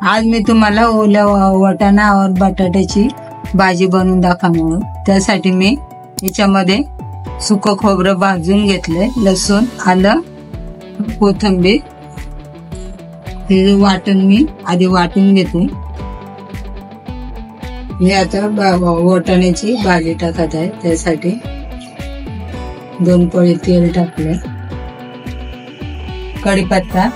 आज मी तुम्हाला ओल्या वाटाणा और बटाट्याची भाजी बनवून दाखवणार. त्यासाठी मी याच्यामध्ये सुकं खोबरं भाजून घेतलंय, लसूण, आलं, कोथिंबीर हे वाटण मी आधी वाटून घेते. मी आता वाटाण्याची भाजी टाकत आहे. त्यासाठी 2 पळी तेल टाकले, कढीपत्ता,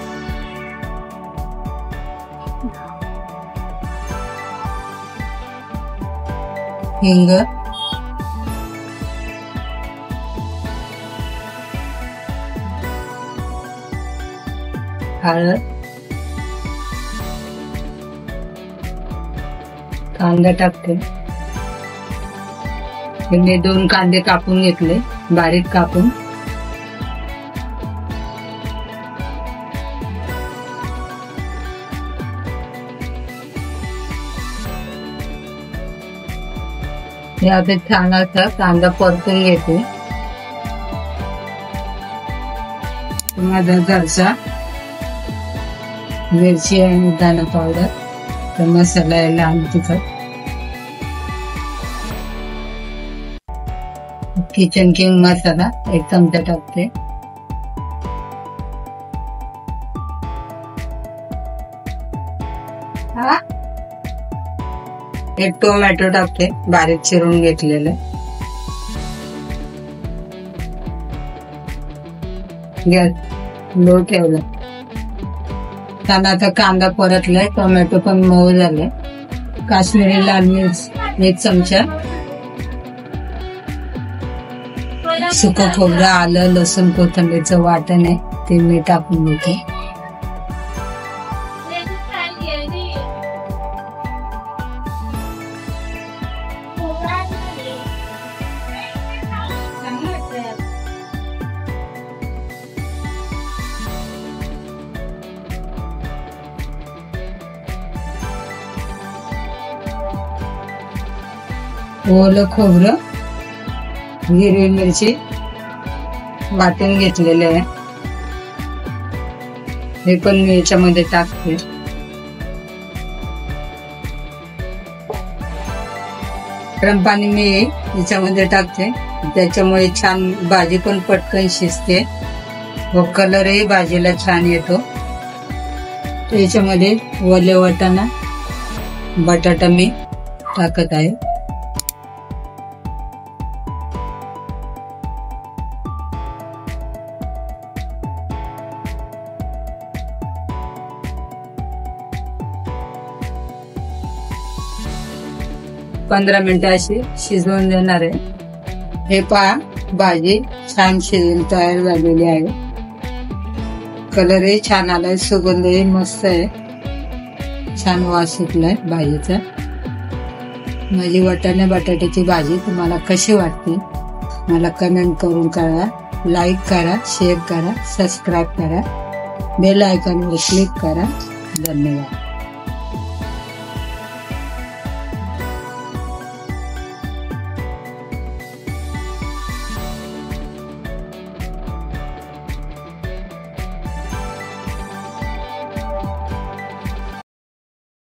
हिंग, हळद, कांदा टाकते. मी 2 कांदे कापून घेतले, बारीक कापून. यात छान असा कांदा परतून घेते. माझा घरचा मिरची आणि धना पावडर, तर मसाला आहे लाल तिखट, किचन किंग मसाला 1 चमचा टाकते. एक टोमॅटो टाकते, बारीक चिरून घेतलेलं. गॅस लो ठेवला. आता कांदा परतलाय, टोमॅटो पण मऊ झाले. काश्मीरी लाल मिर्च 1 चमचा, सुकं खोबरं, आलं, लसूण, कोथिंबीरचं वाटण आहे ते मी टाकून घेते. ओलं खोबरं, हिरवी मिरची वाटून घेतलेले आहे, हे पण मी याच्यामध्ये टाकते. गरम पाणी मी याच्यामध्ये टाकते, त्याच्यामुळे छान भाजी पण पटकन शिजते व कलरही भाजीला छान येतो. याच्यामध्ये ओले वाटाणा, बटाटा मी टाकत आहे. पंधरा मिनिटं अशी शिजवून देणार आहे. हे पहा, भाजी छान शिजून तयार झालेली आहे. कलरही छान आलाय, सुगंधही मस्त आहे, छान वास सुटलाय भाजीचा. माझी वाटाणा बटाट्याची भाजी तुम्हाला कशी वाटते मला कमेंट करून कळवा. लाईक करा, शेअर करा, सबस्क्राईब करा, बेल आयकॉनवर क्लिक करा. धन्यवाद.